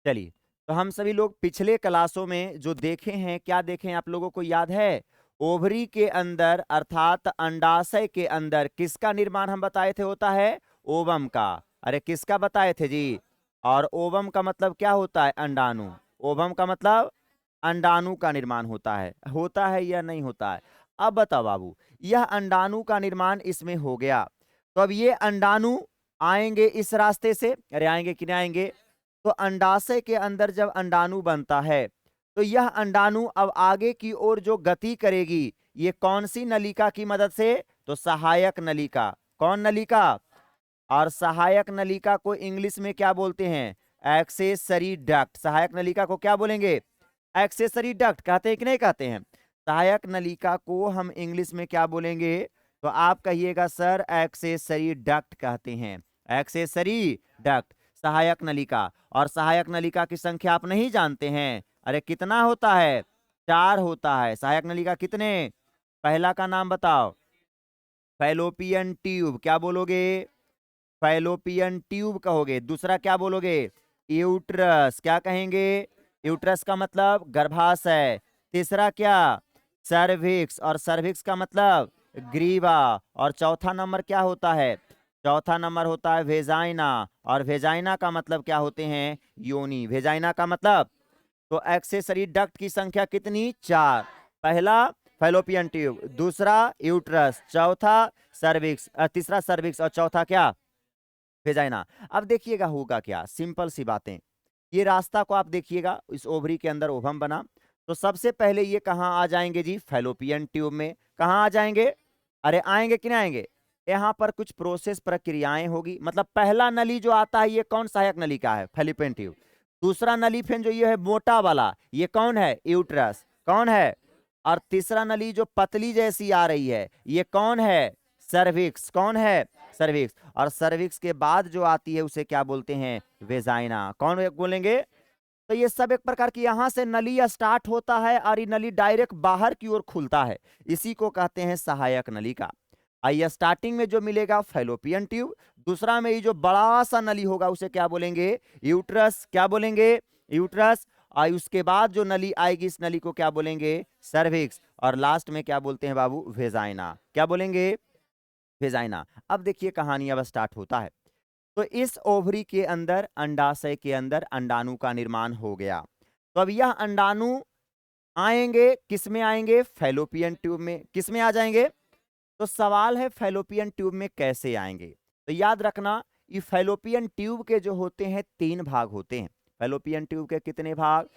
चलिए, तो हम सभी लोग पिछले क्लासों में जो देखे हैं, क्या देखे हैं आप लोगों को याद है? ओवरी के अंदर अर्थात अंडाशय के अंदर किसका निर्माण हम बताए थे होता है? ओवम का। अरे किसका बताए थे जी? और ओवम का मतलब क्या होता है? अंडाणु। ओवम का मतलब अंडाणु का निर्माण होता है या नहीं होता है? अब बताओ बाबू, यह अंडाणु का निर्माण इसमें हो गया, तो अब ये अंडाणु आएंगे इस रास्ते से, अरे आएंगे कि नहीं आएंगे? तो अंडाशय के अंदर जब अंडाणु बनता है, तो यह अंडाणु अब आगे की ओर जो गति करेगी, ये कौन सी नलिका की मदद से? तो सहायक नलिका। कौन नलिका? और सहायक नलिका को इंग्लिश में क्या बोलते हैं? Accessory duct. सहायक नलिका को क्या बोलेंगे? एक्सेसरी डक्ट कहते हैं कि नहीं कहते हैं? सहायक नलिका को हम इंग्लिश में क्या बोलेंगे? तो आप कहिएगा सर एक्सेसरी डक्ट कहते हैं। एक्सेसरी डक्ट, सहायक नलिका। और सहायक नलिका की संख्या आप नहीं जानते हैं? अरे कितना होता है? 4 होता है। सहायक नलिका कितने? पहला का नाम बताओ। Fallopian tube. क्या बोलोगे? फैलोपियन ट्यूब कहोगे। दूसरा क्या बोलोगे? यूट्रस। क्या कहेंगे? यूट्रस का मतलब गर्भाशय। तीसरा क्या? सर्विक्स। और सर्विक्स का मतलब ग्रीवा। और चौथा नंबर क्या होता है? चौथा नंबर होता है वेजाइना। और वेजाइना का मतलब क्या होते हैं? योनि। वेजाइना का मतलब, तो एक्सेसरी डक्ट की संख्या कितनी? 4। पहला फैलोपियन ट्यूब, दूसरा यूट्रस, चौथा सर्विक्स, तीसरा सर्विक्स, और चौथा क्या? वेजाइना। अब देखिएगा होगा क्या, सिंपल सी बातें। ये रास्ता को आप देखिएगा, इस ओवरी के अंदर ओवम बना, तो सबसे पहले ये कहाँ आ जाएंगे जी? फैलोपियन ट्यूब में। कहाँ आ जाएंगे? अरे आएंगे कि नहीं आएंगे? यहाँ पर कुछ प्रोसेस प्रक्रियाएं होगी। मतलब पहला नली जो आता है, ये कौन सहायक नली का है? Fallopian tube. दूसरा नली फिर जो ये है मोटा वाला, ये कौन है? यूट्रस। कौन है? और तीसरा नली जो पतली जैसी आ रही है, ये कौन है? सर्विक्स। कौन है? सर्विक्स। और सर्विक्स के बाद जो आती है उसे क्या बोलते हैं? वेजाइना। कौन बोलेंगे? तो ये सब एक प्रकार की यहां से नली स्टार्ट होता है और ये नली डायरेक्ट बाहर की ओर खुलता है, इसी को कहते हैं सहायक नलिका। आइए, स्टार्टिंग में जो मिलेगा फैलोपियन ट्यूब, दूसरा में ये जो बड़ा सा नली होगा उसे क्या बोलेंगे? यूट्रस। क्या बोलेंगे? यूट्रस। और उसके बाद जो नली आएगी, इस नली को क्या बोलेंगे? सर्विक्स। और लास्ट में क्या बोलते हैं बाबू? वेजाइना। क्या बोलेंगे? वेजाइना। अब देखिए कहानी अब स्टार्ट होता है। तो इस ओवरी के अंदर, अंडाशय के अंदर अंडाणु का निर्माण हो गया। तो अब यह अंडाणु आएंगे किस में? आएंगे फैलोपियन ट्यूब में। किस में आ जाएंगे? तो सवाल है फैलोपियन ट्यूब में कैसे आएंगे? तो याद रखना, ये फैलोपियन ट्यूब के जो होते हैं 3 भाग होते हैं। फैलोपियन ट्यूब के कितने भाग?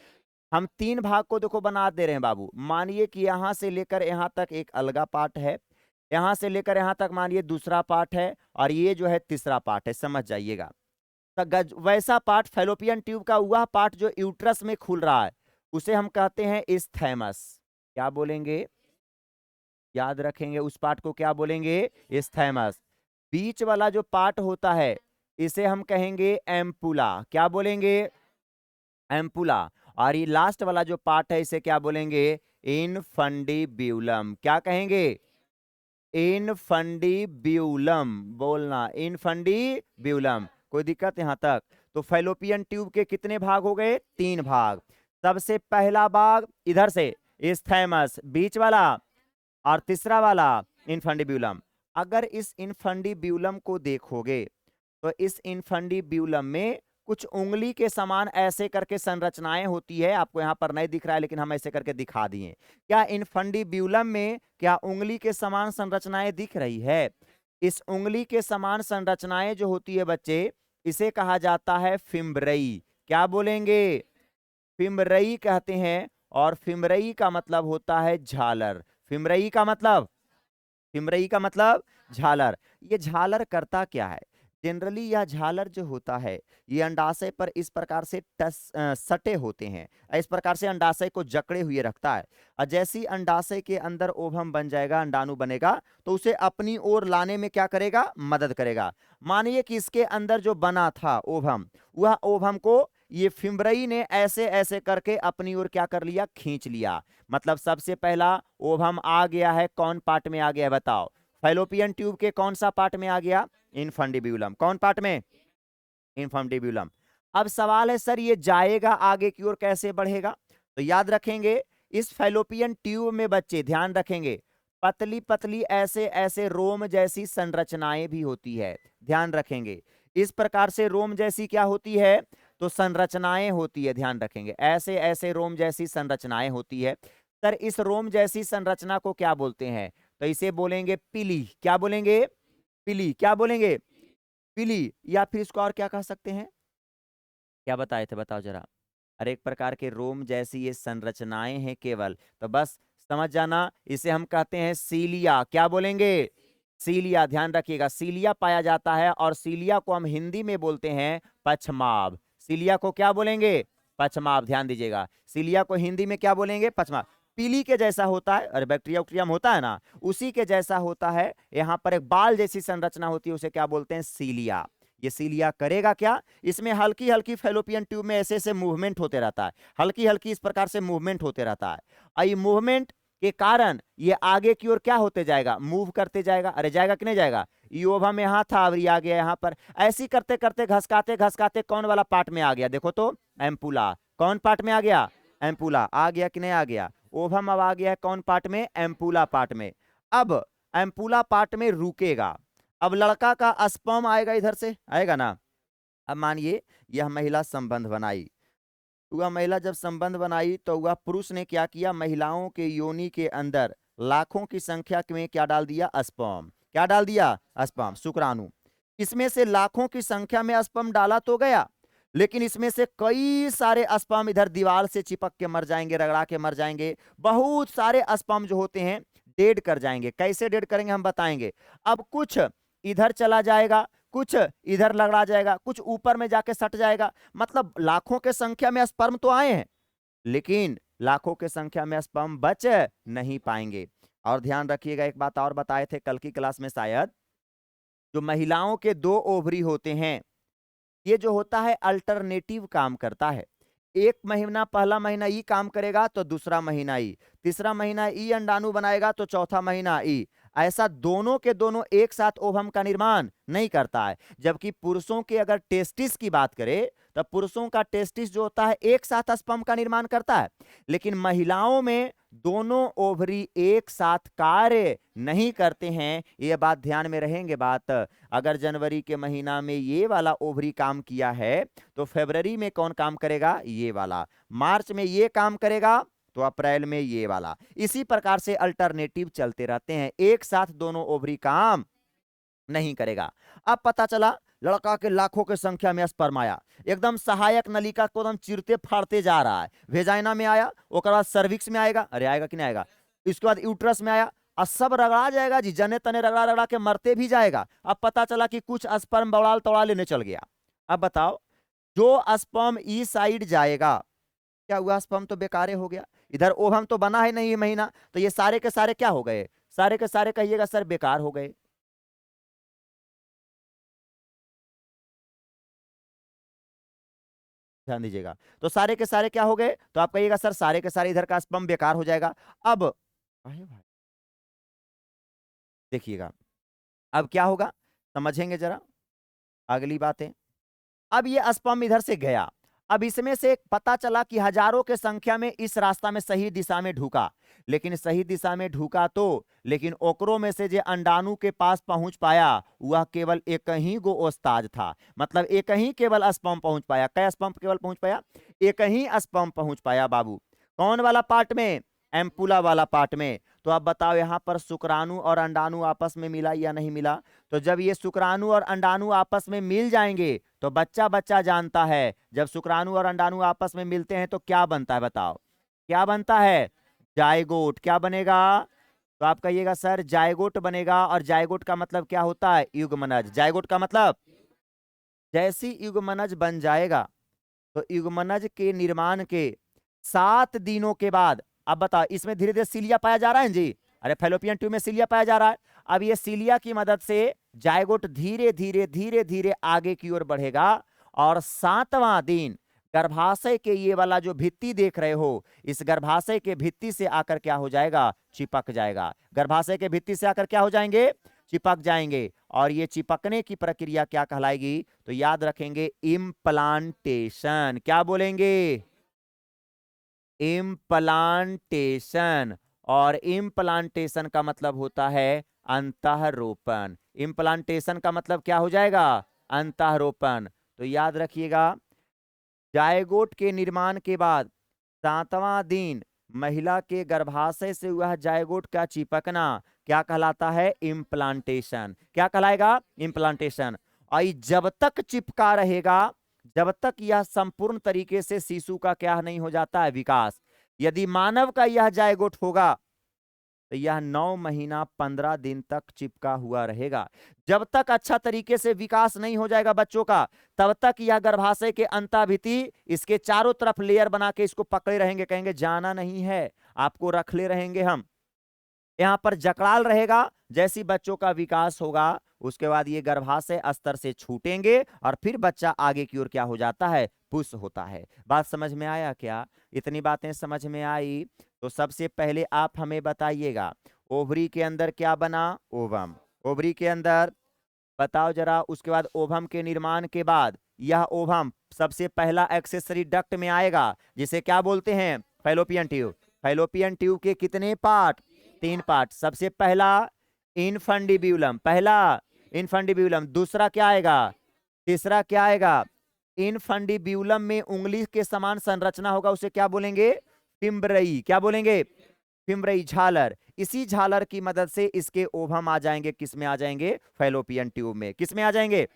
हम 3 भाग को देखो बना दे रहे हैं बाबू। मानिए कि यहां से लेकर यहां तक एक अलगा पार्ट है, यहां से लेकर यहां तक मानिए दूसरा पार्ट है, और ये जो है तीसरा पार्ट है। समझ जाइएगा। तो वैसा पार्ट, फैलोपियन ट्यूब का वह पार्ट जो यूट्रस में खुल रहा है, उसे हम कहते हैं इस्थैमस। क्या बोलेंगे? याद रखेंगे, उस पार्ट को क्या बोलेंगे? इस्थैमस। बीच वाला जो पार्ट होता है, इसे हम कहेंगे एम्पुला। क्या बोलेंगे? एम्पुला। और ये लास्ट वाला जो पार्ट है, इसे क्या बोलेंगे? इनफंडीब्यूलम। क्या कहेंगे? इनफंडीब्यूलम। बोलना, इनफंडीब्यूलम। कोई दिक्कत यहां तक? तो फैलोपियन ट्यूब के कितने भाग हो गए? 3 भाग। सबसे पहला भाग इधर से इस्थैमस, बीच वाला, और तीसरा वाला इनफंडीब्यूलम। अगर इस इनफंडीब्यूलम को देखोगे, तो इस इनफंडीब्यूलम में कुछ उंगली के समान ऐसे करके संरचनाएं होती है। आपको यहां पर नहीं दिख रहा है, लेकिन हम ऐसे करके दिखा दिए। क्या इनफंडीब्यूलम में क्या उंगली के समान संरचनाएं दिख रही है? इस उंगली के समान संरचनाएं जो होती है बच्चे, इसे कहा जाता है फिम्बरई। क्या बोलेंगे? फिम्बरई कहते हैं। और फिम्बरई का मतलब होता है झालर। फिम्बरई का मतलब, फिम्बरई का मतलब झालर। ये झालर करता क्या है? जनरली यह झालर जो होता है, ये अंडाशय पर इस प्रकार से सटे होते हैं। इस प्रकार से अंडाशय को जकड़े हुए रखता है। और जैसी अंडाशय के अंदर ओवम बन जाएगा, अंडाणु बनेगा, तो उसे अपनी ओर लाने में क्या करेगा? मदद करेगा। मानिए कि इसके अंदर जो बना था ओवम, वह ओवम को ये फिम्बरई ने ऐसे ऐसे करके अपनी ओर क्या कर लिया? खींच लिया। मतलब सबसे पहला ओवम आ गया है, कौन पार्ट में आ गया है बताओ? फैलोपियन ट्यूब के कौन सा पार्ट में आ गया? इनफंडिब्यूलम। कौन पार्ट में? इनफंडिब्यूलम। अब सवाल है सर ये जाएगा आगे की ओर कैसे बढ़ेगा? तो याद रखेंगे इस फैलोपियन ट्यूब में बच्चे ध्यान रखेंगे पतली पतली ऐसे ऐसे रोम जैसी संरचनाएं भी होती है। ध्यान रखेंगे इस प्रकार से रोम जैसी क्या होती है? तो संरचनाएं होती है। ध्यान रखेंगे ऐसे ऐसे रोम जैसी संरचनाएं होती है। सर इस रोम जैसी संरचना को क्या बोलते हैं? तो इसे बोलेंगे पिली। क्या बोलेंगे? पिली। क्या बोलेंगे? पिली। या फिर इसको और क्या कह सकते हैं? क्या बताए थे बताओ जरा। अरे एक प्रकार के रोम जैसी ये संरचनाएं हैं केवल, तो बस समझ जाना इसे हम कहते हैं सीलिया। क्या बोलेंगे? सीलिया। ध्यान रखिएगा सीलिया पाया जाता है और सीलिया को हम हिंदी में बोलते हैं पछमाव। सीलिया को क्या बोलेंगे? पछमाव। ध्यान दीजिएगा सीलिया को हिंदी में क्या बोलेंगे? पछमाव। पीली के जैसा होता है, अरे बैक्टीरिया उक्टीरिया में होता है ना, उसी के जैसा होता है। यहाँ पर एक बाल जैसी संरचना होती है, उसे क्या बोलते हैं? सीलिया। ये सीलिया करेगा क्या? इसमें हल्की हल्की फैलोपियन ट्यूब में ऐसे ऐसे मूवमेंट होते रहता है, हल्की हल्की इस प्रकार से मूवमेंट होते रहता है। और ये मूवमेंट के कारण ये आगे की ओर क्या होते जाएगा? मूव करते जाएगा। अरे जाएगा कि नहीं जाएगा? ओवम यहाँ था, अब ये आ गया यहाँ पर। ऐसी करते करते घसकाते घसकाते कौन वाला पार्ट में आ गया? देखो तो एम्पुला। कौन पार्ट में आ गया? एम्पुला। आ गया कि नहीं आ गया? ओवम अब आ गया है कौन पार्ट में? एम्पुला पार्ट में। अब एम्पुला पार्ट में रुकेगा। अब लड़का का स्पर्म आएगा, इधर से आएगा ना। अब मानिए यह महिला संबंध बनाई, वह महिला जब संबंध बनाई तो वह पुरुष ने क्या किया? महिलाओं के योनि के अंदर लाखों की संख्या में क्या डाल दिया? स्पर्म। क्या डाल दिया? स्पर्म, शुक्राणु। इसमें से लाखों की संख्या में स्पर्म डाला तो गया, लेकिन इसमें से कई सारे स्पर्म इधर दीवार से चिपक के मर जाएंगे, रगड़ा के मर जाएंगे। बहुत सारे स्पर्म जो होते हैं डेड कर जाएंगे। कैसे डेड करेंगे हम बताएंगे। अब कुछ इधर चला जाएगा, कुछ इधर लगड़ा जाएगा, कुछ ऊपर में जाके सट जाएगा। मतलब लाखों के संख्या में स्पर्म तो आए हैं, लेकिन लाखों के संख्या में स्पर्म बच नहीं पाएंगे। और ध्यान रखिएगा एक बात और बताए थे कल की क्लास में शायद, जो महिलाओं के 2 ओवरी होते हैं, ये जो होता है अल्टरनेटिव काम करता है। एक महीना, पहला महीना ई काम करेगा तो दूसरा महीना ई, तीसरा महीना ई अंडाणु बनाएगा तो चौथा महीना ई। ऐसा दोनों के दोनों एक साथ ओवम का निर्माण नहीं करता है। जबकि पुरुषों के अगर टेस्टिस की बात करें तो पुरुषों का टेस्टिस जो होता है एक साथ स्पर्म का निर्माण करता है, लेकिन महिलाओं में दोनों ओवरी एक साथ कार्य नहीं करते हैं। ये बात ध्यान में रहेंगे बात। अगर जनवरी के महीना में ये वाला ओवरी काम किया है तो फरवरी में कौन काम करेगा? ये वाला। मार्च में ये काम करेगा तो अप्रैल में ये वाला। इसी प्रकार से अल्टरनेटिव चलते रहते हैं, एक साथ दोनों ओवरी काम नहीं करेगा। अब पता चला लड़का के लाखों की संख्या में स्पर्म आया, एकदम सहायक नलिका को एकदम चिरते फाड़ते जा रहा है। वेजाइना में आया, उसके बाद सर्विक्स में आएगा, अरे आएगा कि नहीं आएगा, इसके बाद यूट्रस में आया, और सब रगड़ा जाएगा जी, जने तने रगड़ा रगड़ा के मरते भी जाएगा। अब पता चला कि कुछ स्पर्म बवाल तौड़ा लेने चल गया। अब बताओ जो स्पर्म ई साइड जाएगा, क्या हुआ? स्पर्म तो बेकारे हो गया। इधर ओवम तो बना है नहीं ये महीना, तो ये सारे के सारे क्या हो गए? सारे के सारे कहिएगा सर बेकार हो गए। ध्यान दीजिएगा, तो सारे के सारे क्या हो गए? तो आप कहिएगा सर सारे के सारे इधर का स्पर्म बेकार हो जाएगा। अब अरे भाई देखिएगा अब क्या होगा, समझेंगे जरा अगली बातें। अब ये स्पर्म इधर से गया, अब इसमें से पता चला कि हजारों के संख्या में इस रास्ता में सही दिशा में ढुका, लेकिन सही दिशा में ढुका तो, लेकिन ओकरों में से जो अंडाणु के पास पहुंच पाया वह केवल एक ही गो ओस्ताज था। मतलब एक ही केवल स्पर्म पहुंच पाया। क्या स्पर्म केवल पहुंच पाया? एक ही स्पर्म पहुंच पाया बाबू। कौन वाला पार्ट में? एम्पुला वाला पार्ट में। तो अब बताओ यहां पर शुक्राणु और अंडाणु आपस में मिला या नहीं मिला? तो जब ये शुक्राणु और अंडाणु आपस में मिल जाएंगे तो बच्चा बच्चा जानता है, जब शुक्राणु और अंडाणु आपस में मिलते हैं तो क्या बनता है? बताओ क्या बनता है? जायगोट। क्या बनेगा? तो आप कहिएगा सर जायगोट बनेगा। और जायगोट का मतलब क्या होता है? युग्मनज। जायगोट का मतलब जैसी युग्मनज बन जाएगा तो युग्मनज के निर्माण के 7 दिनों के बाद, अब बताओ इसमें धीरे धीरे सीलिया पाया जा रहा है जी। अरे फैलोपियन ट्यूब में सीलिया पाया जा रहा है। अब ये सीलिया की मदद से जायगोट धीरे धीरे धीरे धीरे आगे की ओर बढ़ेगा, और 7वां दिन गर्भाशय के ये वाला जो भित्ति देख रहे हो, इस गर्भाशय के भित्ति से आकर क्या हो जाएगा? चिपक जाएगा। गर्भाशय के भित्ति से आकर क्या हो जाएंगे? चिपक जाएंगे, और ये चिपकने की प्रक्रिया क्या कहलाएगी? तो याद रखेंगे इम्प्लांटेशन। क्या बोलेंगे? इम्प्लांटेशन। और इम्प्लांटेशन का मतलब होता है अंतःरोपण। इम्प्लांटेशन का मतलब क्या हो जाएगा? अंतःरोपण। तो याद रखिएगा, जायगोट के निर्माण के बाद 7वां दिन महिला के गर्भाशय से हुआ जायगोट का चिपकना क्या कहलाता है? इम्प्लांटेशन। क्या कहलाएगा? इम्प्लांटेशन। और ये जब तक चिपका रहेगा, जब तक यह संपूर्ण तरीके से शिशु का क्या नहीं हो जाता है? विकास। यदि मानव का यह जायगोट होगा तो यह 9 महीना 15 दिन तक चिपका हुआ रहेगा। जब तक अच्छा तरीके से विकास नहीं हो जाएगा बच्चों का, तब तक यह गर्भाशय के अंताभिति इसके चारों तरफ लेयर बना के इसको पकड़े रहेंगे, कहेंगे जाना नहीं है, आपको रख ले रहेंगे हम। यहां पर जकड़ाल रहेगा। जैसी बच्चों का विकास होगा उसके बाद ये गर्भाशय स्तर से छूटेंगे और फिर बच्चा आगे की ओर क्या हो जाता है? पुश होता है। बात समझ में आया क्या? इतनी बातें समझ में आई तो सबसे पहले आप हमें बताइएगा, ओवरी के अंदर क्या बना? ओवम। ओवरी के अंदर बताओ जरा। उसके बाद ओवम के निर्माण के बाद यह ओवम सबसे पहला एक्सेसरी डक्ट में आएगा, जिसे क्या बोलते हैं? Fallopian tube. फैलोपियन ट्यूब के कितने पार्ट? 3 पार्ट। सबसे पहला इनफंडिब्यूलम, पहला इनफंडिब्यूलम। दूसरा क्या आएगा? तीसरा क्या आएगा? इनफंडिब्यूलम में उंगली के समान संरचना होगा, उसे क्या बोलेंगे? फिम्बरई। क्या बोलेंगे? फिम्बरई, झालर। इसी झालर की मदद से इसके ओवम आ जाएंगे, किस में आ जाएंगे? फैलोपियन ट्यूब में। किस में आ जाएंगे?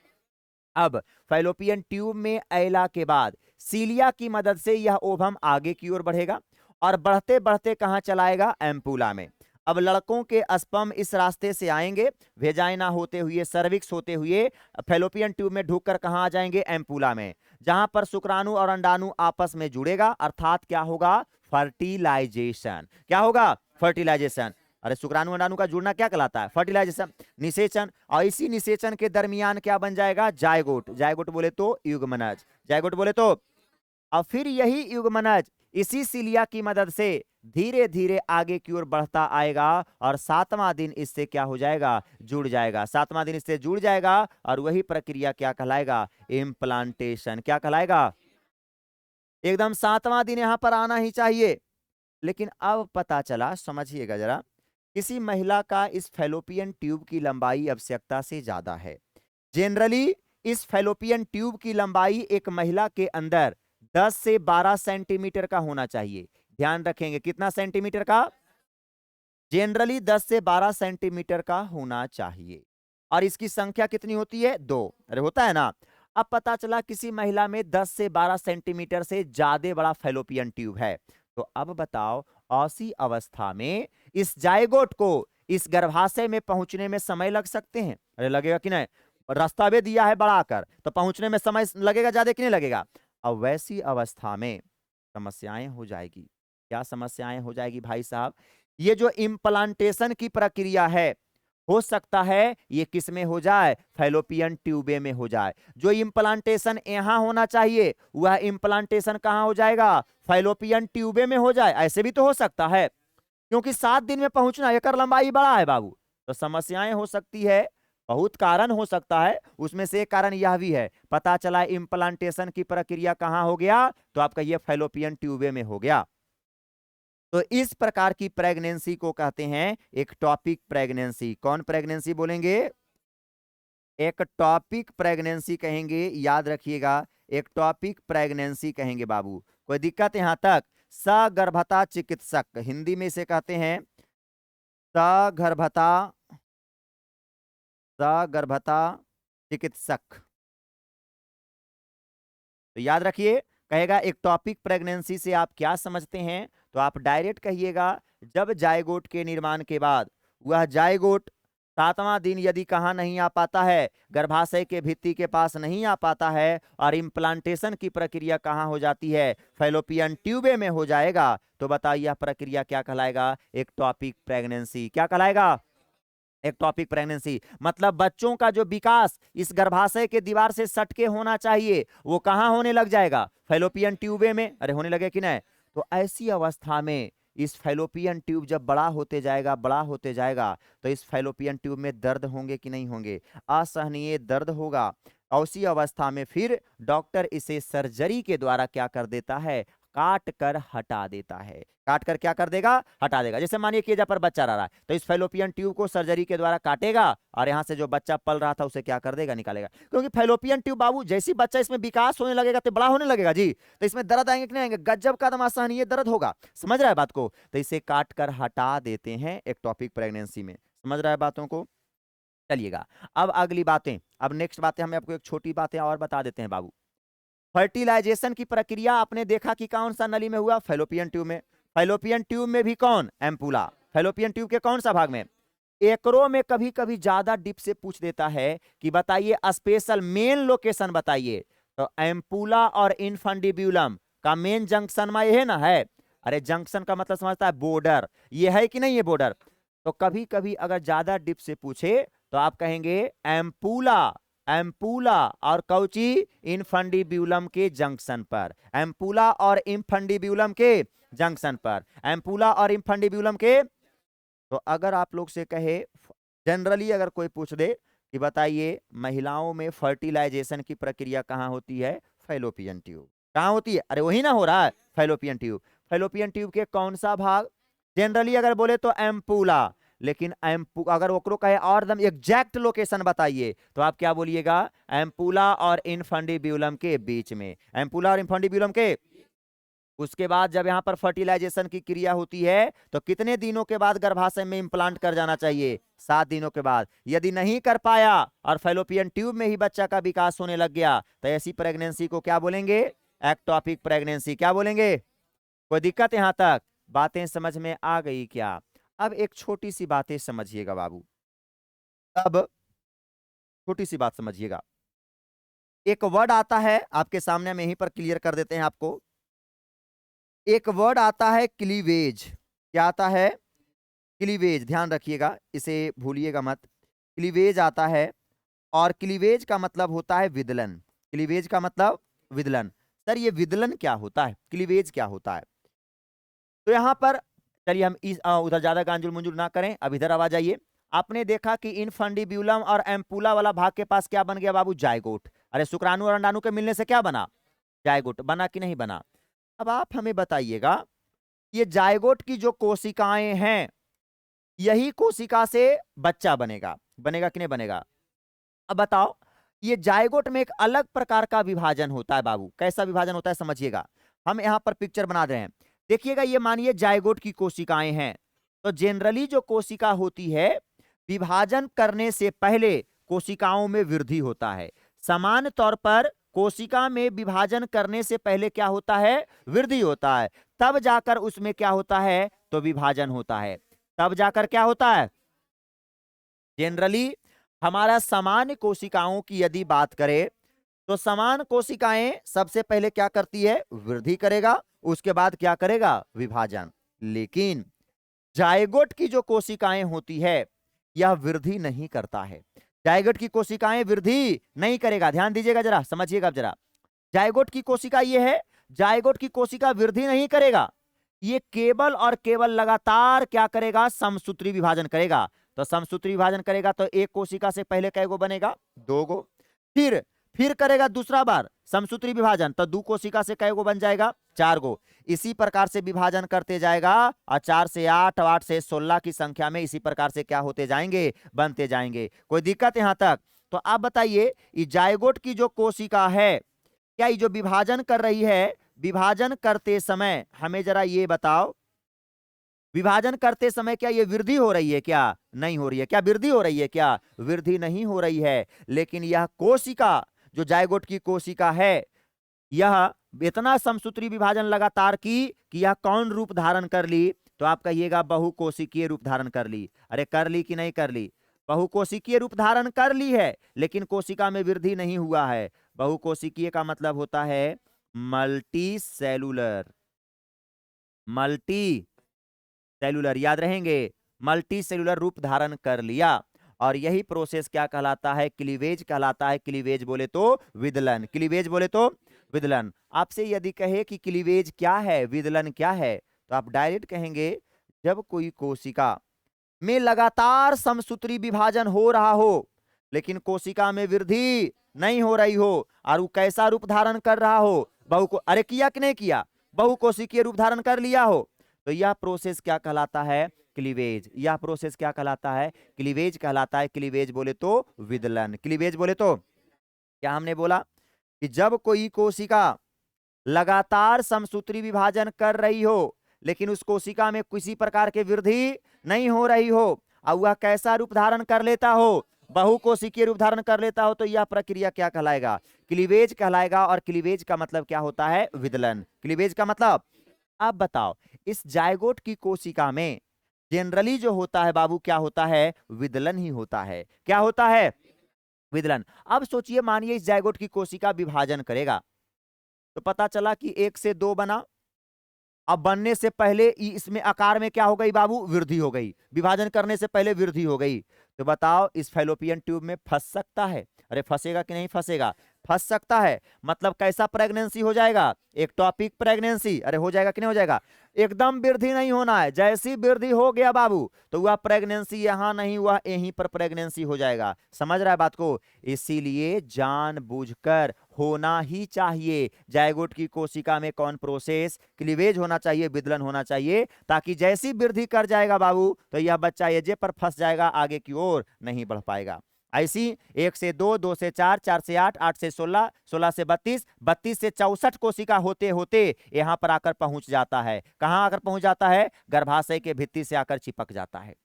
अब फैलोपियन ट्यूब में अयला के बाद सीलिया की मदद से यह ओवम आगे की ओर बढ़ेगा और बढ़ते बढ़ते कहां चलाएगा? एम्पुला में। अब लड़कों के स्पर्म इस रास्ते से आएंगे, वेजाइना होते हुए, सर्विक्स होते हुए फैलोपियन ट्यूब में ढुककर कहां आ जाएंगे? एम्पुला में, जहां पर शुक्राणु और अंडाणु आपस में जुड़ेगा, अर्थात क्या होगा? फर्टिलाइजेशन। क्या होगा? फर्टिलाइजेशन। अरे शुक्राणु अंडाणु का जुड़ना क्या कहलाता है? फर्टिलाइजेशन, निषेचन। और इसी निषेचन के दरमियान क्या बन जाएगा? जायगोट। जायगोट बोले तो युग्मनज। जायगोट बोले तो, और फिर यही युग्मनज इसी सिलिया की मदद से धीरे धीरे आगे की ओर बढ़ता आएगा और 7वां दिन इससे क्या हो जाएगा? जुड़ जाएगा। 7वां दिन इससे जुड़ जाएगा और वही प्रक्रिया क्या कहलाएगा? इम्प्लांटेशन। क्या कहलाएगा? एकदम 7वां दिन यहां पर आना ही चाहिए। लेकिन अब पता चला, समझिएगा जरा, किसी महिला का इस फैलोपियन ट्यूब की लंबाई आवश्यकता से ज्यादा है। जनरली इस फैलोपियन ट्यूब की लंबाई एक महिला के अंदर 10 से 12 सेंटीमीटर का होना चाहिए। ध्यान रखेंगे, कितना सेंटीमीटर का? जनरली 10 से 12 सेंटीमीटर का होना चाहिए। और इसकी संख्या कितनी होती है? 2। अरे होता है ना। अब पता चला किसी महिला में 10 से 12 सेंटीमीटर से ज्यादा बड़ा फैलोपियन ट्यूब है। तो अब बताओ, ऐसी अवस्था में इस जायगोट को इस गर्भाशय में पहुंचने में समय लग सकते हैं? अरे लगेगा कि नहीं? रास्ता भी दिया है बढ़ाकर, तो पहुंचने में समय लगेगा ज्यादा कि नहीं लगेगा? अब वैसी अवस्था में समस्याएं हो जाएगी। क्या समस्याएं हो जाएगी भाई साहब? ये जो इम्प्लांटेशन की प्रक्रिया है, हो सकता है ये किस में हो जाए? फैलोपियन ट्यूबे में हो जाए। जो इम्प्लांटेशन यहां होना चाहिए वह इम्प्लांटेशन कहां हो जाएगा? फैलोपियन ट्यूबे में हो जाए। ऐसे भी तो हो सकता है, क्योंकि 7 दिन में पहुंचना, एक लंबाई बड़ा है बाबू। तो समस्याएं हो सकती है, बहुत कारण हो सकता है। उसमें से एक कारण यह भी है, पता चला इम्प्लांटेशन की प्रक्रिया कहां हो गया? तो आपका ये फैलोपियन ट्यूबे में हो गया। तो इस प्रकार की प्रेगनेंसी को कहते हैं एक्टॉपिक प्रेगनेंसी। कौन प्रेगनेंसी बोलेंगे? एक्टॉपिक प्रेगनेंसी कहेंगे। याद रखिएगा, एक्टॉपिक प्रेगनेंसी कहेंगे बाबू। कोई दिक्कत यहां तक? सगर्भता चिकित्सक, हिंदी में इसे कहते हैं सगर्भता, सगर्भता चिकित्सक। तो याद रखिए, कहेगा एक्टॉपिक प्रेगनेंसी से आप क्या समझते हैं? तो आप डायरेक्ट कहिएगा, जब जायगोट के निर्माण के बाद वह जायगोट 7वां दिन यदि कहाँ नहीं आ पाता है, गर्भाशय के भित्ति के पास नहीं आ पाता है, और इम्प्लांटेशन की प्रक्रिया कहाँ हो जाती है? फैलोपियन ट्यूबे में हो जाएगा, तो बताइए यह प्रक्रिया क्या कहलाएगा? Ectopic pregnancy. क्या कहलाएगा? Ectopic pregnancy. मतलब बच्चों का जो विकास इस गर्भाशय के दीवार से सटके होना चाहिए, वो कहां होने लग जाएगा? फैलोपियन ट्यूबे में। अरे होने लगे कि नहीं? तो ऐसी अवस्था में इस फैलोपियन ट्यूब जब बड़ा होते जाएगा, बड़ा होते जाएगा, तो इस फैलोपियन ट्यूब में दर्द होंगे कि नहीं होंगे? असहनीय दर्द होगा। उसी अवस्था में फिर डॉक्टर इसे सर्जरी के द्वारा क्या कर देता है? काट कर हटा देता है। काट कर क्या कर देगा? हटा देगा। जैसे मानिए कि जहाँ पर बच्चा रह रहा है, तो इस फैलोपियन ट्यूब को सर्जरी के द्वारा काटेगा और यहां से जो बच्चा पल रहा था उसे क्या कर देगा? निकालेगा। क्योंकि फैलोपियन ट्यूब बाबू जैसी बच्चा इसमें विकास होने लगेगा तो बड़ा होने लगेगा जी, तो इसमें दर्द आएंगे कि नहीं आएंगे? गजब का दम असहनीय दर्द होगा। समझ रहा है बात को? तो इसे काट कर हटा देते हैं एक्टोपिक प्रेगनेंसी में। समझ रहा है बातों को? चलिएगा, अब अगली बातें, अब नेक्स्ट बातें हम आपको एक छोटी बातें और बता देते हैं बाबू। फर्टिलाइजेशन की प्रक्रिया आपने देखा कि कौन सा नली में हुआ? फैलोपियन ट्यूब में। फैलोपियन ट्यूब में भी कौन? एम्पुला। फैलोपियन ट्यूब के कौन सा भाग में? एकरो में कभी कभी ज्यादा डिप से पूछ देता है कि बताइए स्पेशल मेन लोकेशन बताइए, तो एम्पुला और इनफंडिब्यूलम का मेन जंक्शन में यह ना है। अरे जंक्शन का मतलब समझता है बॉर्डर, ये है कि नहीं ये बॉर्डर? तो कभी कभी अगर ज्यादा डिप से पूछे तो आप कहेंगे एम्पुला, एम्पुला और कौची? इनफंडिब्यूलम के जंक्शन पर। एम्पुला और इनफंडिब्यूलम के जंक्शन पर। एम्पुला और इनफंडिब्यूलम के। तो अगर आप लोग से कहे जनरली अगर कोई पूछ दे कि बताइए महिलाओं में फर्टिलाइजेशन की प्रक्रिया कहाँ होती है? Fallopian tube. कहाँ होती है? अरे वही ना हो रहा है, फैलोपियन ट्यूब। फैलोपियन ट्यूब के कौन सा भाग? जनरली अगर बोले तो एम्पुला, लेकिन अगर ओकरो कहे और एकदम एग्जैक्ट लोकेशन बताइए तो आप क्या बोलिएगा? एम्पुला और इनफंडिब्यूलम के बीच में। एम्पुला और इनफंडिब्यूलम के। उसके बाद जब यहां पर फर्टिलाइजेशन की क्रिया होती है तो कितने दिनों के बाद गर्भाशय में इंप्लांट कर जाना चाहिए? 7 दिनों के बाद। यदि नहीं कर पाया और फैलोपियन ट्यूब में ही बच्चा का विकास होने लग गया तो ऐसी प्रेगनेंसी को क्या बोलेंगे? Ectopic pregnancy. क्या बोलेंगे? कोई दिक्कत यहां तक? बातें समझ में आ गई क्या? अब एक छोटी सी बातें समझिएगा बाबू। अब छोटी सी बात समझिएगा। एक वर्ड आता है आपके सामने, हम यहीं पर क्लियर कर देते हैं आपको। एक वर्ड आता है क्लीवेज। क्या आता है? क्लीवेज। ध्यान रखिएगा, इसे भूलिएगा मत। क्लीवेज आता है और क्लीवेज का मतलब होता है विदलन। क्लीवेज का मतलब विदलन। सर ये विदलन क्या होता है? क्लीवेज क्या होता है? तो यहां पर चलिए हम उधर ज्यादा गांजुल मुंजुल ना करें, अब इधर आवाज आइए। आपने देखा कि इनफंडिब्यूलम और एम्पुला वाला भाग के पास क्या बन गया बाबू? जायगोट। अरे शुक्राणु और अंडाणु के मिलने से क्या बना? जायगोट। बना कि नहीं बना? अब आप हमें बताइएगा, ये जायगोट की जो कोशिकाएं हैं, यही कोशिका से बच्चा बनेगा। बनेगा कि नहीं बनेगा? अब बताओ, ये जायगोट में एक अलग प्रकार का विभाजन होता है बाबू। कैसा विभाजन होता है समझिएगा। हम यहां पर पिक्चर बना रहे हैं, देखिएगा। ये मानिए जायगोट की कोशिकाएं हैं, तो जनरली जो कोशिका होती है, विभाजन करने से पहले कोशिकाओं में वृद्धि होता है। समान तौर पर कोशिका में विभाजन करने से पहले क्या होता है? वृद्धि होता है। तब जाकर उसमें क्या होता है? तो विभाजन होता है। तब जाकर क्या होता है? जनरली हमारा सामान्य कोशिकाओं की यदि बात करें तो समान कोशिकाएं सबसे पहले क्या करती है? वृद्धि करेगा, उसके बाद क्या करेगा? विभाजन। लेकिन जायगोट की जो कोशिकाएं होती है यह वृद्धि नहीं करता है। जायगोट की कोशिकाएं वृद्धि नहीं करेगा। ध्यान दीजिएगा जरा, समझिएगा जरा। जायगोट की कोशिका ये है, जायगोट की कोशिका वृद्धि नहीं करेगा, ये केवल और केवल लगातार क्या करेगा? समसूत्री विभाजन करेगा। तो समसूत्री विभाजन करेगा तो एक कोशिका से पहले कै गो बनेगा? 2 गो। फिर करेगा दूसरा बार समसूत्री विभाजन, तो 2 कोशिका से कै गो बन जाएगा? 4 गो। इसी प्रकार से विभाजन करते जाएगा और 4 से 8, 8 से 16 की संख्या में इसी प्रकार से क्या होते जाएंगे? बनते जाएंगे। कोई दिक्कत यहां तक? तो आप बताइए, ये जायगोट की जो कोशिका है, क्या ये जो विभाजन कर रही है, विभाजन करते समय हमें जरा ये बताओ, विभाजन करते समय क्या ये वृद्धि हो रही है? क्या नहीं हो रही है? क्या वृद्धि हो रही है? क्या वृद्धि नहीं हो रही है। लेकिन यह कोशिका, जो जायगोट की कोशिका है, यह इतना समसूत्री विभाजन लगातार की कि यह कौन रूप धारण कर ली? तो आप कहिएगा बहुकोशिकीय रूप धारण कर ली। अरे कर ली कि नहीं कर ली? बहुकोशिकीय रूप धारण कर ली है, लेकिन कोशिका में वृद्धि नहीं हुआ है। बहुकोशिकीय का मतलब होता है मल्टी सेलुलर। मल्टी सेलुलर, याद रहेंगे, मल्टी सेलुलर रूप धारण कर लिया। और यही प्रोसेस क्या कहलाता है? क्लीवेज कहलाता है। क्लीवेज बोले तो विदलन। क्लीवेज बोले तो विदलन। आपसे यदि कहे कि क्लीवेज क्या है, विदलन क्या है, तो आप डायरेक्ट कहेंगे जब कोई कोशिका में लगातार समसूत्री विभाजन हो रहा हो लेकिन कोशिका में वृद्धि नहीं हो रही हो और वो कैसा रूप धारण कर रहा हो, अरे किया कि नहीं किया, बहुकोशिकीय रूप धारण कर लिया हो, तो यह प्रोसेस क्या कहलाता है, क्लीवेज। यह प्रोसेस क्या कहलाता है, क्लीवेज कहलाता है। क्लीवेज बोले तो विदलन, क्लीवेज बोले तो क्या हमने बोला कि जब कोई कोशिका लगातार समसूत्री विभाजन कर रही हो लेकिन उस कोशिका में किसी प्रकार की वृद्धि नहीं हो रही हो और वह कैसा रूप धारण कर लेता हो, बहुकोशिकीय रूप धारण कर लेता हो, तो यह प्रक्रिया क्या कहलाएगा, क्लीवेज कहलाएगा। और क्लीवेज का मतलब क्या होता है, विदलन। क्लीवेज का मतलब, अब बताओ इस जायगोट की कोशिका में जनरली जो होता है बाबू क्या होता है, विदलन ही होता है। क्या होता है, विदलन। अब सोचिए मानिए इस जायगोट की कोशिका विभाजन करेगा तो पता चला कि 1 से 2 बना। अब बनने से पहले इसमें आकार में क्या हो गई बाबू, वृद्धि हो गई, विभाजन करने से पहले वृद्धि हो गई। तो बताओ इस फैलोपियन ट्यूब में फंस सकता है, अरे फंसेगा कि नहीं फंसेगा, फंस सकता है। मतलब कैसा प्रेगनेंसी हो जाएगा, एक्टोपिक प्रेगनेंसी, अरे हो जाएगा कि नहीं हो जाएगा, एकदम वृद्धि नहीं होना है, जैसी वृद्धि हो गया बाबू तो वह प्रेगनेंसी यहां नहीं, वह यहीं पर प्रेगनेंसी हो जाएगा। समझ रहा है बात को, इसीलिए जानबूझकर होना ही चाहिए जायगोट की कोशिका में कौन प्रोसेस, क्लीवेज होना चाहिए, विदलन होना चाहिए, ताकि जैसी वृद्धि कर जाएगा बाबू तो यह बच्चा एजे पर फंस जाएगा, आगे की ओर नहीं बढ़ पाएगा। ऐसी 1 से 2, 2 से 4, 4 से 8, 8 से 16, 16 से 32, 32 से 64 कोशिका होते होते यहां पर आकर पहुंच जाता है। कहां आकर पहुंच जाता है, गर्भाशय के भित्ति से आकर चिपक जाता है।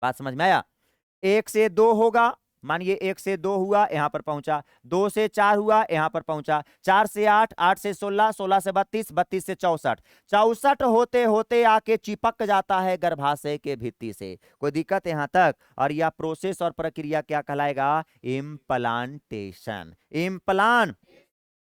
बात समझ में आया। 1 से 2 होगा, मानिए 1 से 2 हुआ यहां पर पहुंचा, 2 से 4 हुआ यहां पर पहुंचा, 4 से 8, 8 से 16, 16 से 32, 32 से 64, 64 होते होते आके चिपक जाता है गर्भाशय के भित्ति से। कोई दिक्कत यहां तक। और यह प्रोसेस और प्रक्रिया क्या कहलाएगा, इम्प्लांटेशन। इम्प्लांट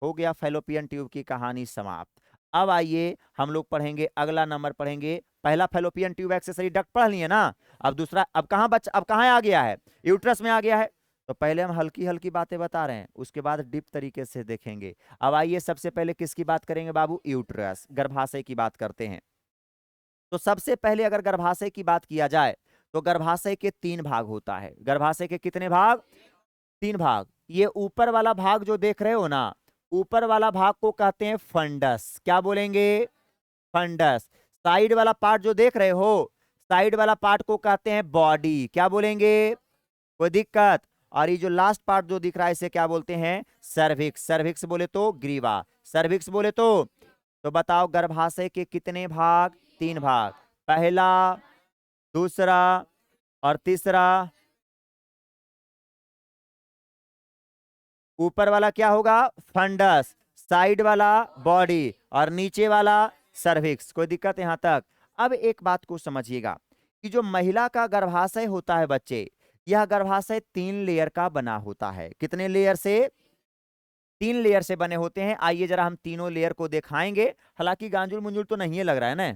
हो गया फैलोपियन ट्यूब की कहानी समाप्त। अब आइए हम लोग पढ़ेंगे, अगला नंबर पढ़ेंगे। पहला फैलोपियन ट्यूब एक्सेसरी डक्ट पढ़ लिए ना, अब दूसरा, अब कहां बच्चा, अब कहां आ गया है, यूट्रस में आ गया है। तो पहले हम हल्की हल्की बातें बता रहे हैं, उसके बाद डीप तरीके से देखेंगे। अब आइए सबसे पहले किसकी बात करेंगे बाबू, यूट्रस, गर्भाशय की बात करते हैं। तो सबसे पहले अगर गर्भाशय की बात किया जाए तो गर्भाशय के 3 भाग होता है। गर्भाशय के कितने भाग, 3 भाग। ये ऊपर वाला भाग जो देख रहे हो ना, ऊपर वाला भाग को कहते हैं फंडस। क्या बोलेंगे, फंडस। साइड वाला पार्ट जो देख रहे हो, साइड वाला पार्ट को कहते हैं बॉडी। क्या बोलेंगे, कोई दिक्कत। और ये जो लास्ट पार्ट जो दिख रहा है इसे क्या बोलते हैं, सर्विक्स। सर्विक्स बोले तो ग्रीवा, सर्विक्स बोले तो बताओ गर्भाशय के कितने भाग, 3 भाग, पहला, दूसरा और तीसरा। ऊपर वाला क्या होगा, फंडस, साइड वाला बॉडी और नीचे वाला सर्विक्स। कोई दिक्कत यहां तक। अब एक बात को समझिएगा कि जो महिला का गर्भाशय होता है बच्चे, यह गर्भाशय 3 लेयर का बना होता है। कितने लेयर से, 3 लेयर से बने होते हैं। आइए जरा हम तीनों लेयर को दिखाएंगे। हालांकि गांजुल मुंजुल तो नहीं लग रहा है ना,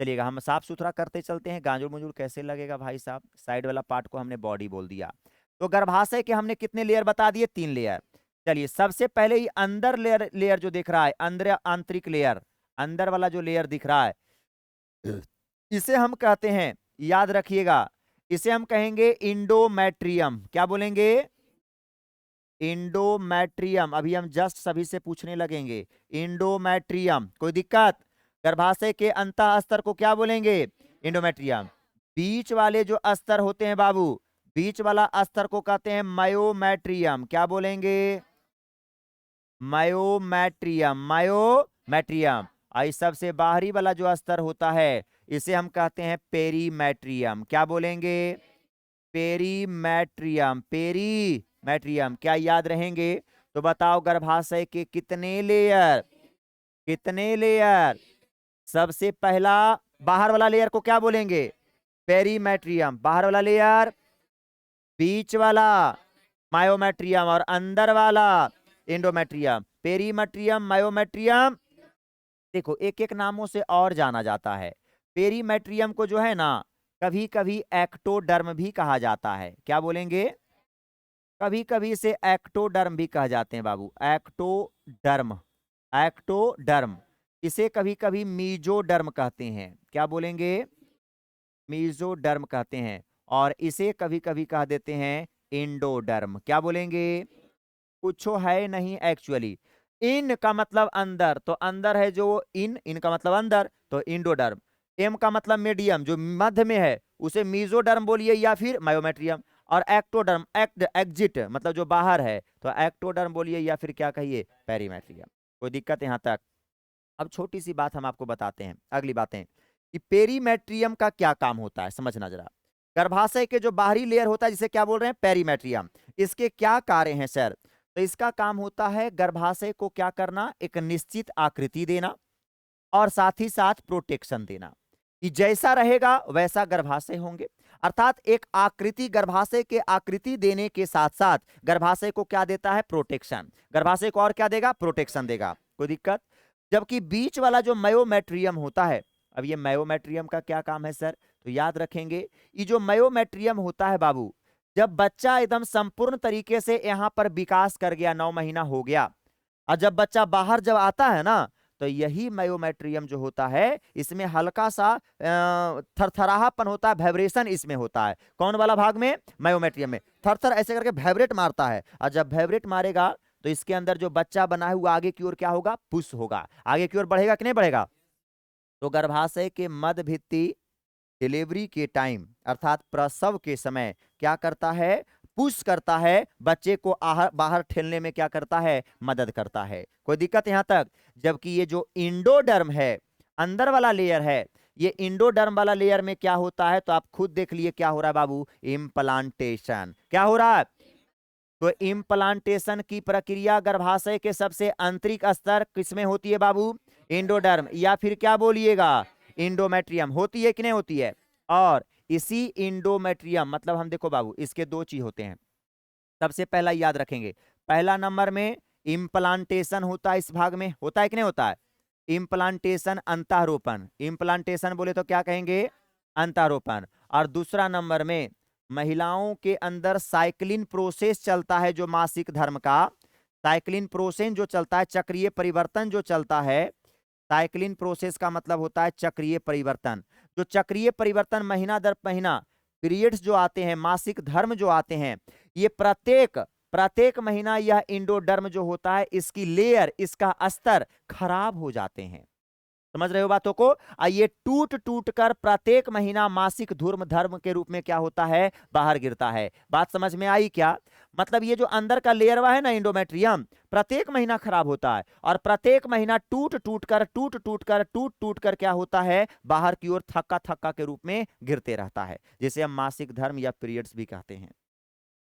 चलिएगा हम साफ सुथरा करते चलते हैं। गांजुल मुंजुल कैसे लगेगा भाई साहब, साइड वाला पार्ट को हमने बॉडी बोल दिया। तो गर्भाशय के हमने कितने लेयर बता दिए, 3 लेयर। चलिए सबसे पहले ये अंदर लेयर, लेयर जो दिख रहा है, अंदर आंतरिक लेयर, अंदर वाला जो लेयर दिख रहा है, इसे हम कहते हैं, याद रखिएगा, इसे हम कहेंगे इंडोमेट्रियम। क्या बोलेंगे, इंडोमेट्रियम। अभी हम जस्ट सभी से पूछने लगेंगे, इंडोमेट्रियम। कोई दिक्कत। गर्भाशय के अंतः अस्तर को क्या बोलेंगे, इंडोमेट्रियम। बीच वाले जो अस्तर होते हैं बाबू, बीच वाला अस्तर को कहते हैं मायोमेट्रियम। क्या बोलेंगे, मायोमेट्रियम, मायोमेट्रियम। और सबसे बाहरी वाला जो अस्तर होता है इसे हम कहते हैं पेरीमेट्रियम। क्या बोलेंगे, पेरीमेट्रियम, पेरीमेट्रियम। क्या याद रहेंगे, तो बताओ गर्भाशय के कितने लेयर, कितने लेयर। सबसे पहला बाहर वाला लेयर को क्या बोलेंगे, पेरीमेट्रियम, बाहर वाला लेयर, बीच वाला मायोमेट्रियम और अंदर वाला इंडोमेट्रियम। पेरीमेट्रियम, मायोमेट्रियम, देखो एक एक नामों से और जाना जाता है। पेरीमेट्रियम को जो है ना कभी कभी एक्टोडर्म भी कहा जाता है। क्या बोलेंगे, कभी कभी इसे एक्टोडर्म भी कहा जाते हैं बाबू, एक्टोडर्म, एक्टोडर्म। इसे कभी कभी मीजोडर्म कहते हैं। क्या बोलेंगे? मीजोडर्म कहते हैं। और इसे कभी कभी कह देते हैं इंडोडर्म। क्या बोलेंगे? कुछ है नहीं एक्चुअली। इन का मतलब अंदर, तो अंदर है जो इन का मतलब अंदर, तो इंडोडर्म। एम का मतलब मीडियम, जो मध्य में है उसे मीजोडर्म बोलिए या फिर मायोमेट्रियम। और एक्टोडर्म, एग्जिट मतलब जो बाहर है, तो एक्टोडर्म बोलिए या फिर क्या कहिए, पेरीमेट्रियम। कोई दिक्कत यहाँ तक? अब छोटी सी बात हम आपको बताते हैं, अगली बातें कि पेरीमेट्रियम का क्या काम होता है, समझना जरा। गर्भाशय के जो बाहरी लेयर होता है जिसे क्या बोल रहे हैं, पेरीमेट्रियम, इसके क्या कार्य हैं सर? तो इसका काम होता है गर्भाशय को क्या करना, एक निश्चित आकृति देना और साथ ही साथ प्रोटेक्शन देना, कि जैसा रहेगा वैसा गर्भाशय होंगे। अर्थात एक आकृति, गर्भाशय के आकृति देने के साथ साथ गर्भाशय को क्या देता है, प्रोटेक्शन। गर्भाशय को और क्या देगा, प्रोटेक्शन देगा। कोई दिक्कत? जबकि बीच वाला जो मायोमेट्रियम होता है, अब ये मायोमेट्रियम का क्या काम है सर? तो याद रखेंगे, ये जो मायोमेट्रियम होता है बाबू, जब बच्चा एकदम संपूर्ण तरीके से यहां पर विकास कर गया, 9 महीना हो गया, और जब बच्चा बाहर जब आता है ना, तो यही मायोमेट्रियम जो होता है, इसमें हल्का सा थरथराहापन होता है, वाइब्रेशन इसमें होता है। कौन वाला भाग में? मायोमेट्रियम में। थरथर ऐसे करके वाइब्रेट मारता है, और जब वाइब्रेट मारेगा तो इसके अंदर जो बच्चा बना है वो आगे की ओर क्या होगा, पुश होगा, आगे की ओर बढ़ेगा कि नहीं बढ़ेगा? तो गर्भाशय के मध्य भित्ति डिलीवरी के टाइम अर्थात प्रसव के समय क्या करता है, पुश करता है, बच्चे को बाहर ठेलने में क्या करता है, मदद करता है। कोई दिक्कत यहां तक? जबकि ये जो इंडोडर्म है, अंदर वाला लेयर है, ये इंडोडर्म वाला लेयर में क्या होता है, तो आप खुद देख लिए क्या हो रहा है बाबू, इम्प्लांटेशन। क्या हो रहा है? तो इम्प्लांटेशन की प्रक्रिया गर्भाशय के सबसे आंतरिक स्तर किसमें होती है बाबू, इंडोडर्म, या फिर क्या बोलिएगा, इंडोमेट्रियम। होती है कि नहीं होती है? और इसी इंडोमेट्रियम मतलब हम देखो बाबू, इसके दो चीज होते हैं। सबसे पहला याद रखेंगे, पहला नंबर में इम्प्लांटेशन होता है, इस भाग में होता है कि नहीं होता है, इम्प्लांटेशन अंतारोपण। इम्प्लांटेशन बोले तो क्या कहेंगे, अंतारोपण। और दूसरा नंबर में महिलाओं के अंदर साइक्लिन प्रोसेस चलता है, जो मासिक धर्म का साइक्लिन प्रोसेस जो चलता है, चक्रीय परिवर्तन जो चलता है। साइक्लिन प्रोसेस का मतलब होता है चक्रीय परिवर्तन। जो चक्रीय परिवर्तन महीना दर महीना पीरियड्स जो आते हैं, मासिक धर्म जो आते हैं, ये प्रत्येक प्रत्येक महीना यह इंडोडर्म जो होता है, इसकी लेयर, इसका स्तर खराब हो जाते हैं। समझ रहे हो बातों को? ये टूट टूट कर प्रत्येक महीना मासिक धर्म धर्म के रूप में क्या होता है, बाहर गिरता है। बात समझ में आई क्या? मतलब ये जो अंदर का लेयरवा है ना, इंडोमेट्रियम, प्रत्येक महीना खराब होता है, और प्रत्येक महीना टूट टूट कर क्या होता है, बाहर की ओर थक्का थक्का के रूप में गिरते रहता है, जिसे हम मासिक धर्म या पीरियड्स भी कहते हैं।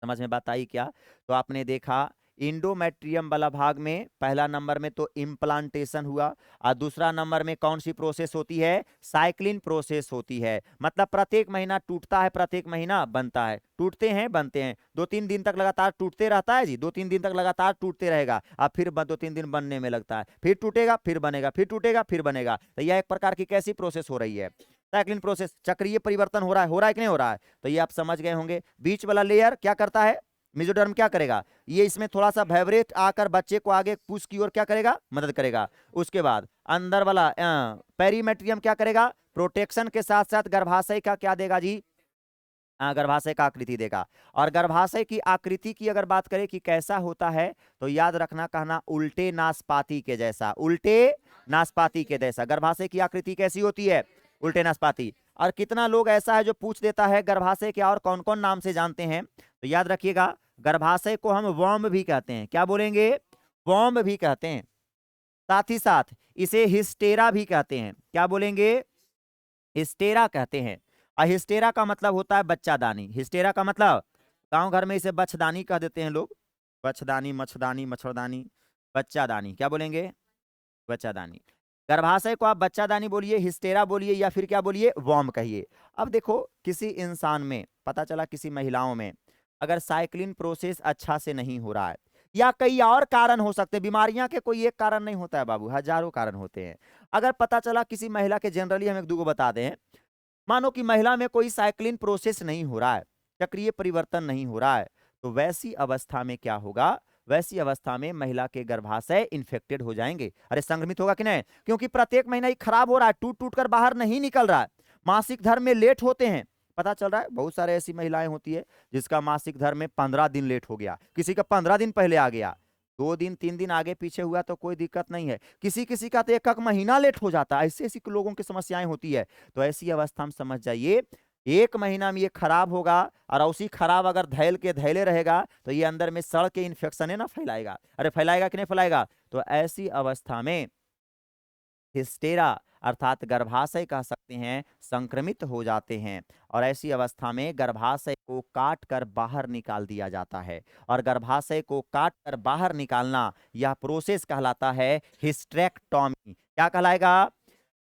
समझ में बात आई क्या? तो आपने देखा इंडोमेट्रियम वाला भाग में पहला नंबर में तो इम्प्लांटेशन हुआ, और दूसरा नंबर में कौन सी प्रोसेस होती है, साइक्लिन प्रोसेस होती है। मतलब प्रत्येक महीना टूटता है, प्रत्येक महीना बनता है, टूटते हैं बनते हैं, 2-3 दिन तक लगातार टूटते रहता है जी, 2-3 दिन तक लगातार टूटते रहेगा, अब फिर 2-3 दिन बनने में लगता है, फिर टूटेगा फिर बनेगा, फिर टूटेगा फिर बनेगा। तो यह एक प्रकार की कैसी प्रोसेस हो रही है, साइक्लिन प्रोसेस, चक्रीय परिवर्तन हो रहा है कि नहीं हो रहा है? तो ये आप समझ गए होंगे। बीच वाला लेयर क्या करता है, मेसोडर्म क्या करेगा, ये इसमें थोड़ा सा वाइब्रेट आकर बच्चे को आगे पुश की ओर क्या करेगा, मदद करेगा। उसके बाद अंदर वाला पेरीमेट्रियम क्या करेगा, प्रोटेक्शन के साथ साथ गर्भाशय का क्या देगा जी, गर्भाशय का आकृति देगा। और गर्भाशय की आकृति की अगर बात करें कि कैसा होता है, तो याद रखना, कहना उल्टे नाशपाती के जैसा, उल्टे नाशपाती के जैसा गर्भाशय की आकृति कैसी होती है, उल्टे नाशपाती। और कितना लोग ऐसा है जो पूछ देता है गर्भाशय क्या और कौन कौन नाम से जानते हैं, तो याद रखिएगा, गर्भाशय को हम वॉर्म भी कहते हैं। क्या बोलेंगे, वॉर्म भी कहते हैं। साथ ही साथ इसे हिस्टेरा भी कहते हैं। क्या बोलेंगे, हिस्टेरा कहते हैं। और हिस्टेरा का मतलब होता है बच्चादानी। हिस्टेरा का मतलब, गांव घर में इसे बच्छदानी कह देते हैं लोग, बच्छदानी, मच्छदानी, मच्छरदानी, बच्चादानी। क्या बोलेंगे, बच्चादानी। गर्भाशय को आप बच्चादानी बोलिए, हिस्टेरा बोलिए, या फिर क्या बोलिए, वॉर्म कहिए। अब देखो, किसी इंसान में पता चला, किसी महिलाओं में अगर साइक्लिन प्रोसेस अच्छा से नहीं हो रहा है, या कई और कारण हो सकते हैं, बीमारियां के कोई एक कारण नहीं होता है बाबू, हजारों कारण होते हैं। अगर पता चला किसी महिला के, जनरली हम एक दूगो बता दें, मानो कि महिला में कोई साइक्लिन प्रोसेस नहीं हो रहा है, चक्रीय परिवर्तन नहीं हो रहा है, तो वैसी अवस्था में क्या होगा, वैसी अवस्था में महिला के गर्भाशय इन्फेक्टेड हो जाएंगे। अरे संक्रमित होगा कि नहीं, क्योंकि प्रत्येक महीना ही खराब हो रहा है, टूट टूट कर बाहर नहीं निकल रहा है, मासिक धर्म में लेट होते हैं। पता चल रहा है बहुत सारे ऐसी महिलाएं होती है जिसका मासिक धर्म में 15 दिन लेट हो गया, किसी का 15 दिन पहले आ गया, 2 दिन 3 दिन आगे पीछे हुआ तो कोई दिक्कत नहीं है, किसी किसी का तो एक एक महीना लेट हो जाता है। ऐसी ऐसी लोगों की समस्याएं होती है। तो ऐसी अवस्था में समझ जाइए 1 महीना में ये खराब होगा, और उसी खराब अगर धैल के धैले रहेगा तो ये अंदर में सड़ के इन्फेक्शन है ना फैलाएगा। अरे फैलाएगा कि नहीं फैलाएगा। तो ऐसी अवस्था में हिस्टेरा अर्थात गर्भाशय कह सकते हैं संक्रमित हो जाते हैं, और ऐसी अवस्था में गर्भाशय को काट कर बाहर निकाल दिया जाता है। और गर्भाशय को काट कर बाहर निकालना यह प्रोसेस कहलाता है हिस्टेरेक्टॉमी। क्या कहलाएगा।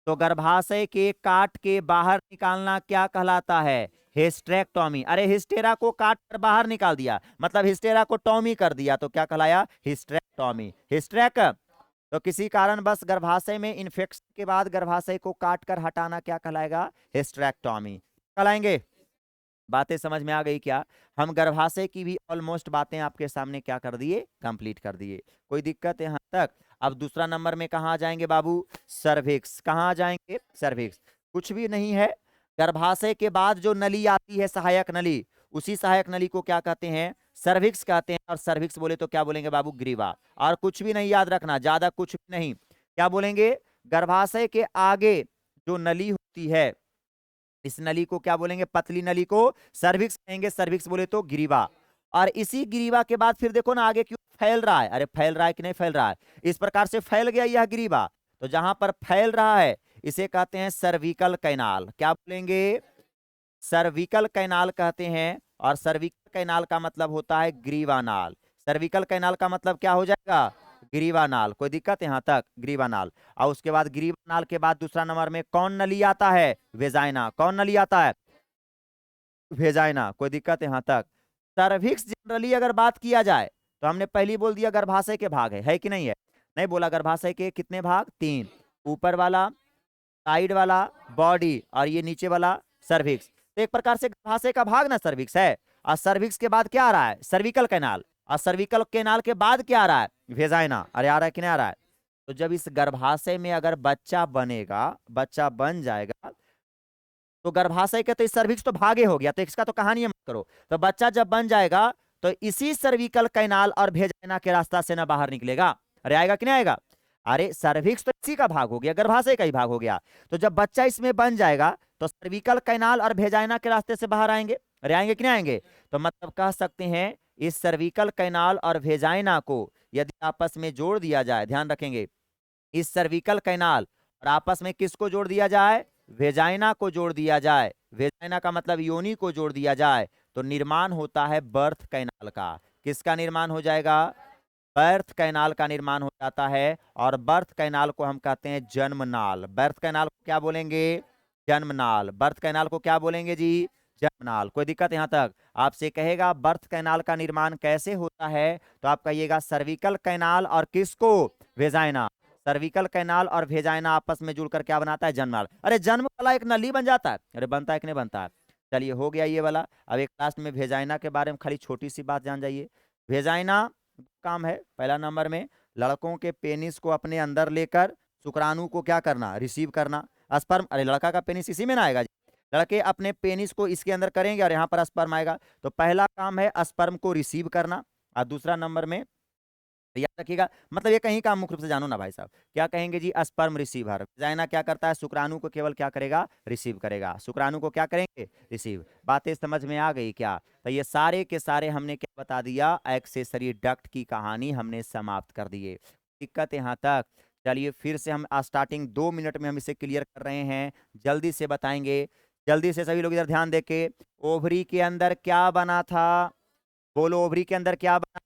तो गर्भाशय के काट के बाहर निकालना क्या कहलाता है, हिस्टेरेक्टॉमी। अरे हिस्टेरा को काट कर बाहर निकाल दिया मतलब हिस्टेरा को टॉमी कर दिया, तो क्या कहलाया, हिस्टेरेक्टॉमी। हिस्टेरेक तो किसी कारण बस गर्भाशय में इन्फेक्शन के बाद गर्भाशय को काट कर हटाना क्या कहलाएगा, हिस्टेरेक्टॉमी कहलाएंगे। बातें समझ में आ गई क्या। हम गर्भाशय की भी ऑलमोस्ट बातें आपके सामने क्या कर दिए, कंप्लीट कर दिए। कोई दिक्कत है यहाँ तक। अब दूसरा नंबर में कहाँ जाएंगे बाबू, सर्विक्स। कहाँ जाएंगे, सर्विक्स। कुछ भी नहीं है, गर्भाशय के बाद जो नली आती है सहायक नली, उसी सहायक नली को क्या कहते हैं, सर्विक्स कहते हैं। और सर्विक्स बोले तो क्या बोलेंगे बाबू, ग्रीवा। और कुछ भी नहीं याद रखना, ज्यादा कुछ भी नहीं। क्या बोलेंगे, गर्भाशय के आगे जो नली होती है इस नली को क्या बोलेंगे, पतली नली को सर्विक्स कहेंगे। सर्विक्स बोले तो ग्रीवा। और इसी ग्रीवा के बाद फिर देखो ना आगे क्यों फैल रहा है, अरे फैल रहा है कि नहीं फैल रहा है, इस प्रकार से फैल गया यह ग्रीवा। तो जहां पर फैल रहा है इसे कहते हैं सर्विकल कैनाल। क्या बोलेंगे, सर्विकल कैनाल कहते हैं। और सर्विकल कैनाल का मतलब होता है ग्रीवानाल। सर्विकल कैनाल का मतलब क्या हो जाएगा, ग्रीवानाल। कोई दिक्कत यहाँ तक, ग्रीवानाल। और उसके बाद ग्रीवानाल के बाद दूसरा नंबर में कौन नली आता है, वेजाइना। कौन नली आता है, वेजाइना। कोई दिक्कत यहाँ तक। सर्विक्स जनरली अगर बात किया जाए तो हमने पहली बोल दिया गर्भाशय के भाग है कि नहीं है, नहीं बोला। गर्भाशय के कितने भाग, 3, ऊपर वाला, साइड वाला, बॉडी, और ये नीचे वाला सर्विक्स। तो एक प्रकार से गर्भाशय का भाग ना सर्विक्स है। और सर्विक्स के बाद क्या आ रहा है, सर्विकल कैनाल। और सर्विकल कैनाल के बाद क्या आ रहा है, वेजाइना। अरे आ रहा है कि नहीं आ रहा है। तो जब इस गर्भाशय में अगर बच्चा बनेगा, बच्चा बन जाएगा, तो गर्भाशय के तो इस सर्विक्स तो भागे हो गया, तो इसका तो कहानी मत करो। तो बच्चा जब बन जाएगा तो इसी सर्विकल कैनाल और वेजाइना के रास्ता से ना बाहर निकलेगा। अरे आएगा कि नहीं आएगा। अरे सर्विक्स तो इसी का भाग हो गया, गर्भाशय का ही भाग हो गया। तो जब बच्चा इसमें बन जाएगा तो सर्विकल कैनाल और वेजाइना के रास्ते से बाहर आएंगे। अरे आएंगे कि नहीं आएंगे। तो मतलब कह सकते हैं इस सर्विकल कैनाल और वेजाइना को यदि आपस में जोड़ दिया जाए, ध्यान रखेंगे, इस सर्विकल कैनाल और आपस में किसको जोड़ दिया जाए, वेजाइना को जोड़ दिया जाए। वेजाइना का मतलब योनि को जोड़ दिया जाए तो निर्माण होता है बर्थ कैनाल का। किसका निर्माण हो जाएगा, बर्थ कैनाल का निर्माण हो जाता है। और बर्थ कैनाल को हम कहते हैं जन्मनाल। बर्थ कैनाल को क्या बोलेंगे, जन्मनाल। बर्थ कैनाल को क्या बोलेंगे जी, जन्मनाल। कोई दिक्कत यहाँ तक। आपसे कहेगा बर्थ कैनाल का निर्माण कैसे होता है, तो आप कहिएगा सर्विकल कैनाल और किसको, वेजाइना। सर्विकल कैनाल और वेजाइना आपस में जुड़कर क्या बनाता है, जन्मनाल। अरे जन्म वाला एक नली बन जाता है। अरे बनता है कि नहीं बनता है। चलिए हो गया ये वाला। अब एक लास्ट में वेजाइना के बारे में खाली छोटी सी बात जान जाइए। वेजाइना काम है पहला नंबर में, लड़कों के पेनिस को अपने अंदर लेकर शुक्राणु को क्या करना, रिसीव करना। स्पर्म, अरे लड़का का पेनिस इसी में ना आएगा जी। लड़के अपने पेनिस को इसके अंदर करेंगे और यहाँ पर स्पर्म आएगा। तो पहला काम है स्पर्म को रिसीव करना। और दूसरा नंबर में याद रखिएगा, मतलब ये कहीं का मुख्य रूप से जानो ना भाई साहब, क्या कहेंगे जी, स्पर्म रिसीवर। वेजाइना क्या करता है, शुक्राणु को केवल क्या करेगा, रिसीव करेगा। शुक्राणु को क्या करेंगे, रिसीव। बातें समझ में आ गई क्या। तो ये सारे के सारे हमने क्या बता दिया, एक्सेसरी डक्ट की कहानी हमने समाप्त कर दिए। दिक्कत यहाँ तक। चलिए फिर से हम स्टार्टिंग 2 मिनट में हम इसे क्लियर कर रहे हैं, जल्दी से बताएंगे। जल्दी से सभी लोग इधर ध्यान देके, ओवरी के अंदर क्या बना था, बोलो ओवरी के अंदर क्या बना